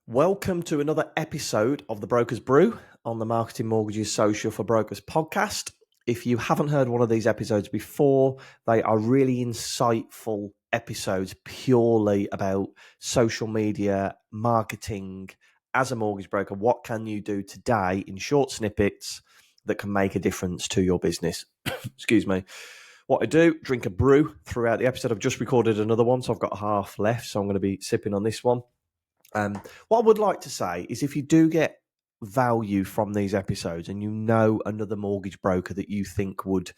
Welcome to another episode of The Broker's Brew on the Marketing Mortgages Social for Brokers podcast. If you haven't heard one of these episodes before, they are really insightful episodes purely about social media, marketing as a mortgage broker. What can you do today in short snippets that can make a difference to your business? Excuse me. What I do, drink a brew throughout the episode. I've just recorded another one, so I've got half left, so I'm going to be sipping on this one. What I would like to say is if you do get value from these episodes and you know another mortgage broker that you think would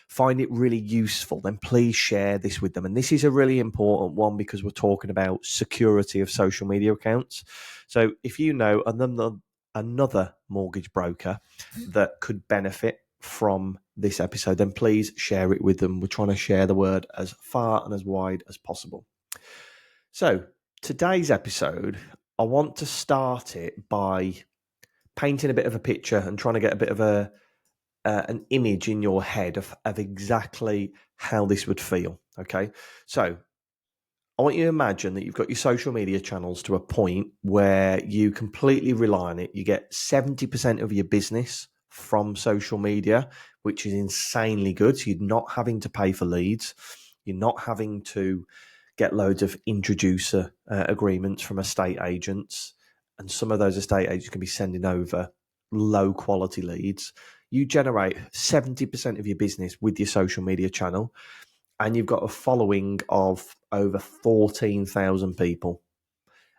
find it really useful, then please share this with them. And this is a really important one because we're talking about security of social media accounts. So if you know another mortgage broker that could benefit from this episode, then please share it with them. We're trying to share the word as far and as wide as possible. So today's episode, I want to start it by painting a bit of a picture and trying to get a bit of an image in your head of exactly how this would feel. Okay, so I want you to imagine that you've got your social media channels to a point where you completely rely on it. You get 70% of your business from social media, which is insanely good. So you're not having to pay for leads. You're not having to get loads of introducer agreements from estate agents. And some of those estate agents can be sending over low quality leads. You generate 70% of your business with your social media channel, and you've got a following of over 14,000 people.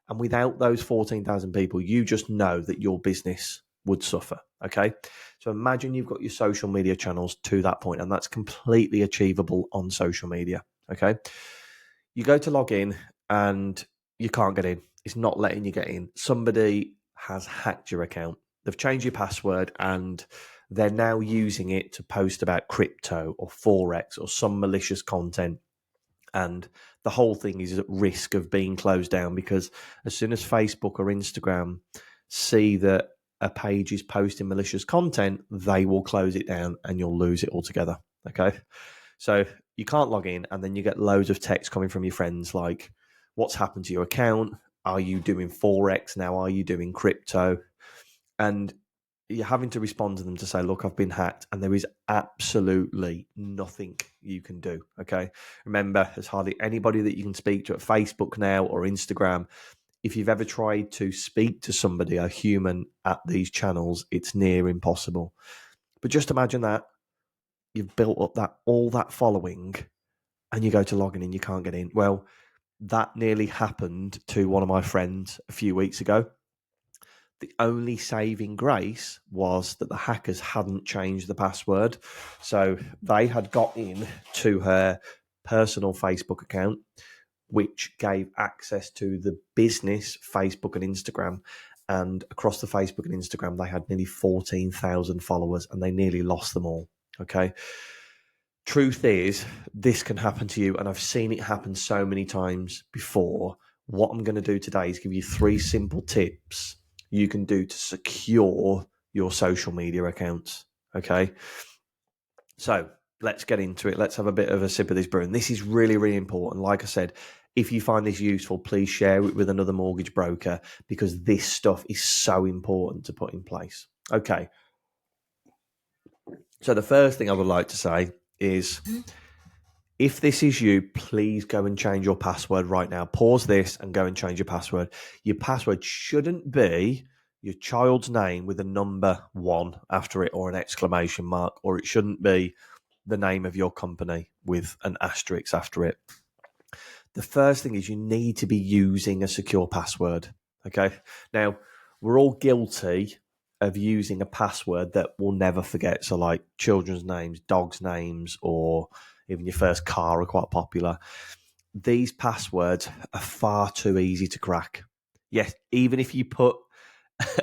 And without those 14,000 people, you just know that your business would suffer. Okay. So imagine you've got your social media channels to that point, and that's completely achievable on social media. Okay. You go to log in and you can't get in. It's not letting you get in. Somebody has hacked your account. They've changed your password and they're now using it to post about crypto or Forex or some malicious content. And the whole thing is at risk of being closed down because as soon as Facebook or Instagram see that a page is posting malicious content, they will close it down and you'll lose it altogether. Okay. So you can't log in, and then you get loads of text coming from your friends like, what's happened to your account? Are you doing Forex now? Are you doing crypto? And you're having to respond to them to say, look, I've been hacked, and there is absolutely nothing you can do. Okay. Remember, there's hardly anybody that you can speak to at Facebook now or Instagram. If you've ever tried to speak to somebody, a human, at these channels, it's near impossible. But just imagine that. You've built up all that following and you go to log in and you can't get in. Well, that nearly happened to one of my friends a few weeks ago. The only saving grace was that the hackers hadn't changed the password. So they had got in to her personal Facebook account, which gave access to the business Facebook and Instagram. And across the Facebook and Instagram, they had nearly 14,000 followers and they nearly lost them all. Okay. Truth is, this can happen to you, and I've seen it happen so many times before. What I'm going to do today is give you 3 simple tips you can do to secure your social media accounts. Okay. So let's get into it. Let's have a bit of a sip of this brew. And this is really, really important. Like I said, if you find this useful, please share it with another mortgage broker because this stuff is so important to put in place. Okay. So the first thing I would like to say is, if this is you, please go and change your password right now. Pause this and go and change your password. Your password shouldn't be your child's name with a number 1 after it or an exclamation mark, or it shouldn't be the name of your company with an asterisk after it. The first thing is you need to be using a secure password. Okay. Now, we're all guilty of using a password that we'll never forget. So like children's names, dogs' names, or even your first car are quite popular. These passwords are far too easy to crack. Yes, even if you put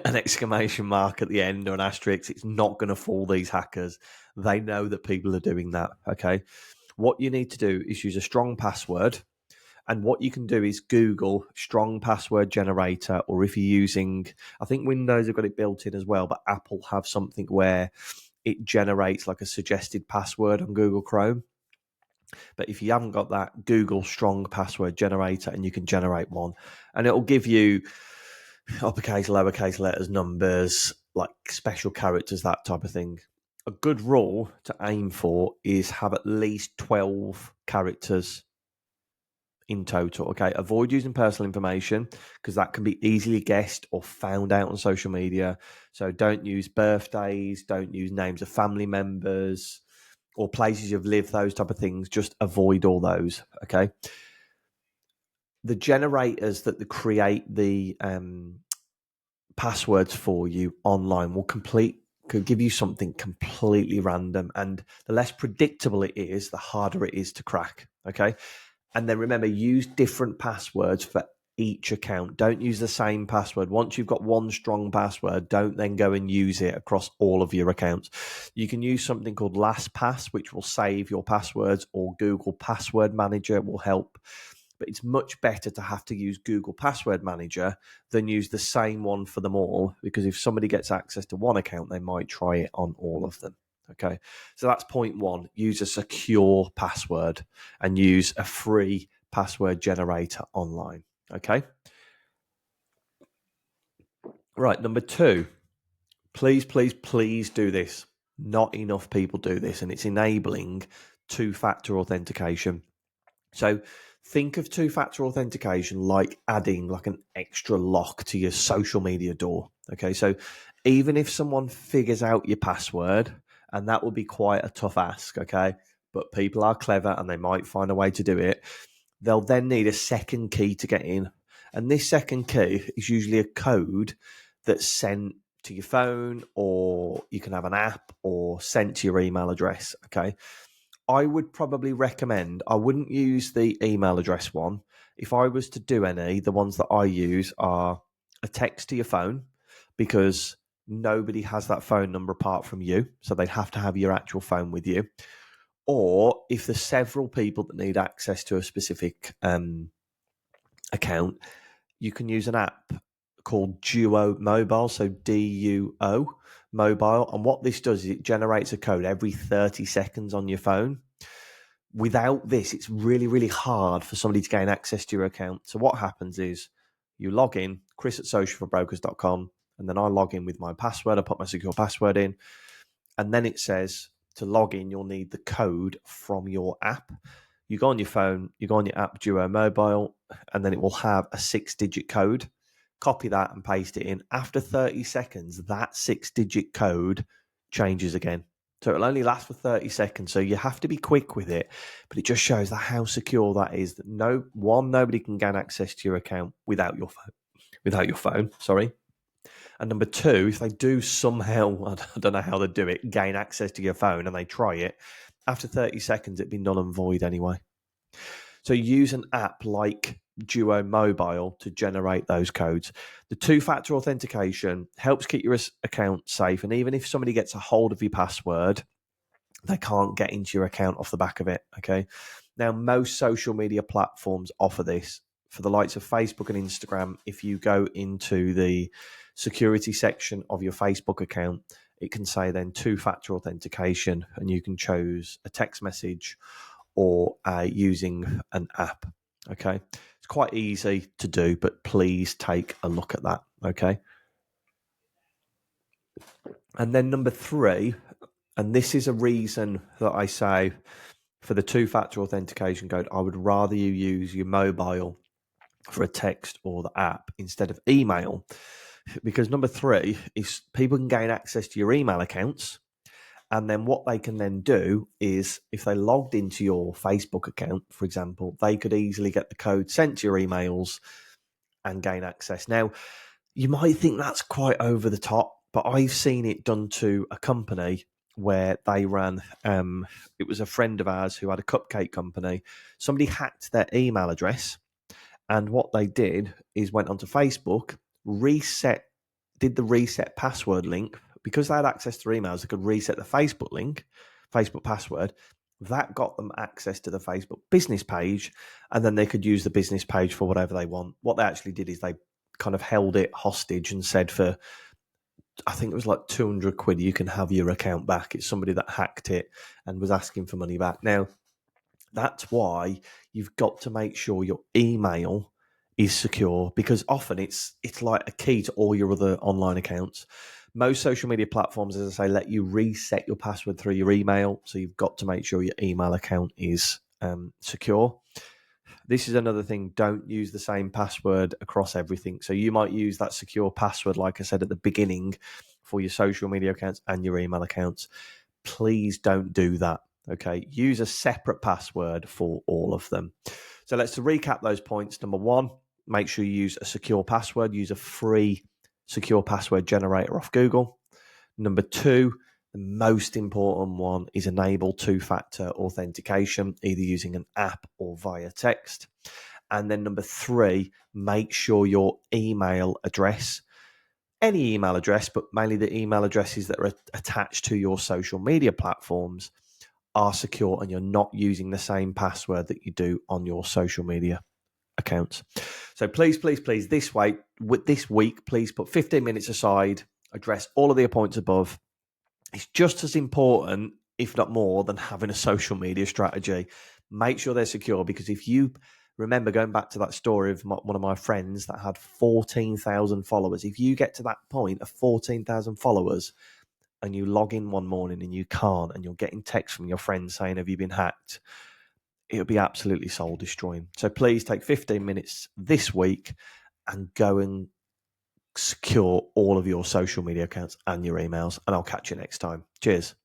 an exclamation mark at the end or an asterisk, it's not going to fool these hackers. They know that people are doing that. Okay. What you need to do is use a strong password. And what you can do is Google strong password generator, or if you're using, I think Windows have got it built in as well, but Apple have something where it generates like a suggested password on Google Chrome. But if you haven't got that, Google strong password generator and you can generate one. And it'll give you uppercase, lowercase letters, numbers, like special characters, that type of thing. A good rule to aim for is have at least 12 characters in total. Okay, avoid using personal information because that can be easily guessed or found out on social media. So don't use birthdays, don't use names of family members or places you've lived, those type of things. Just avoid all those. Okay. The generators that create the passwords for you online could give you something completely random, and the less predictable it is, the harder it is to crack. Okay. And then remember, use different passwords for each account. Don't use the same password. Once you've got one strong password, don't then go and use it across all of your accounts. You can use something called LastPass, which will save your passwords, or Google Password Manager will help. But it's much better to have to use Google Password Manager than use the same one for them all, because if somebody gets access to one account, they might try it on all of them. Okay, so that's point one. Use a secure password and use a free password generator online. Okay. Right. Number two, please, please, please do this. Not enough people do this, and it's enabling two-factor authentication. So think of two-factor authentication like adding like an extra lock to your social media door. Okay. So even if someone figures out your password, and that will be quite a tough ask, okay, but people are clever and they might find a way to do it, they'll then need a second key to get in. And this second key is usually a code that's sent to your phone, or you can have an app, or sent to your email address. Okay. I would probably recommend, I wouldn't use the email address one. If I was to do any, the ones that I use are a text to your phone, because nobody has that phone number apart from you. So they'd have to have your actual phone with you. Or if there's several people that need access to a specific account, you can use an app called Duo Mobile, so DUO Mobile. And what this does is it generates a code every 30 seconds on your phone. Without this, it's really, really hard for somebody to gain access to your account. So what happens is you log in, chris@socialforbrokers.com, and then I log in with my password. I put my secure password in, and then it says to log in, you'll need the code from your app. You go on your phone, you go on your app, Duo Mobile, and then it will have a 6-digit code. Copy that and paste it in. After 30 seconds, that 6-digit code changes again. So it'll only last for 30 seconds. So you have to be quick with it, but it just shows that how secure that is. That nobody can gain access to your account without your phone. Sorry. And number two, if they do somehow, I don't know how they do it, gain access to your phone and they try it, after 30 seconds, it'd be null and void anyway. So use an app like Duo Mobile to generate those codes. The two-factor authentication helps keep your account safe. And even if somebody gets a hold of your password, they can't get into your account off the back of it. Okay. Now, most social media platforms offer this. For the likes of Facebook and Instagram, if you go into the security section of your Facebook account, it can say then two-factor authentication, and you can choose a text message or using an app. Okay. It's quite easy to do, but please take a look at that. Okay. And then number three, and this is a reason that I say for the two-factor authentication code, I would rather you use your mobile for a text or the app instead of email. Because number three is people can gain access to your email accounts. And then what they can then do is, if they logged into your Facebook account, for example, they could easily get the code sent to your emails and gain access. Now, you might think that's quite over the top, but I've seen it done to a company where they ran, it was a friend of ours who had a cupcake company. Somebody hacked their email address, and what they did is went onto Facebook, did the reset password link. Because they had access to their emails, they could reset the Facebook password. That got them access to the Facebook business page, and then they could use the business page for whatever they want. What they actually did is they kind of held it hostage and said, for I think it was like 200 quid, you can have your account back. It's somebody that hacked it and was asking for money back. Now, that's why you've got to make sure your email is secure, because often it's like a key to all your other online accounts. Most social media platforms, as I say, let you reset your password through your email, so you've got to make sure your email account is secure. This is another thing, don't use the same password across everything. So you might use that secure password, like I said at the beginning, for your social media accounts and your email accounts. Please don't do that. Okay, use a separate password for all of them. So let's recap those points. Number one, make sure you use a secure password. Use a free secure password generator off Google. Number two, the most important one is enable two-factor authentication, either using an app or via text. And then number three, make sure your email address, any email address, but mainly the email addresses that are attached to your social media platforms, are secure and you're not using the same password that you do on your social media accounts. So please, this week, please put 15 minutes aside, address all of the points above. It's just as important, if not more, than having a social media strategy. Make sure they're secure, because if you remember going back to that story of one of my friends that had 14,000 followers, if you get to that point of 14,000 followers and you log in one morning and you can't, and you're getting texts from your friends saying, have you been hacked? It'll be absolutely soul destroying. So please take 15 minutes this week and go and secure all of your social media accounts and your emails. And I'll catch you next time. Cheers.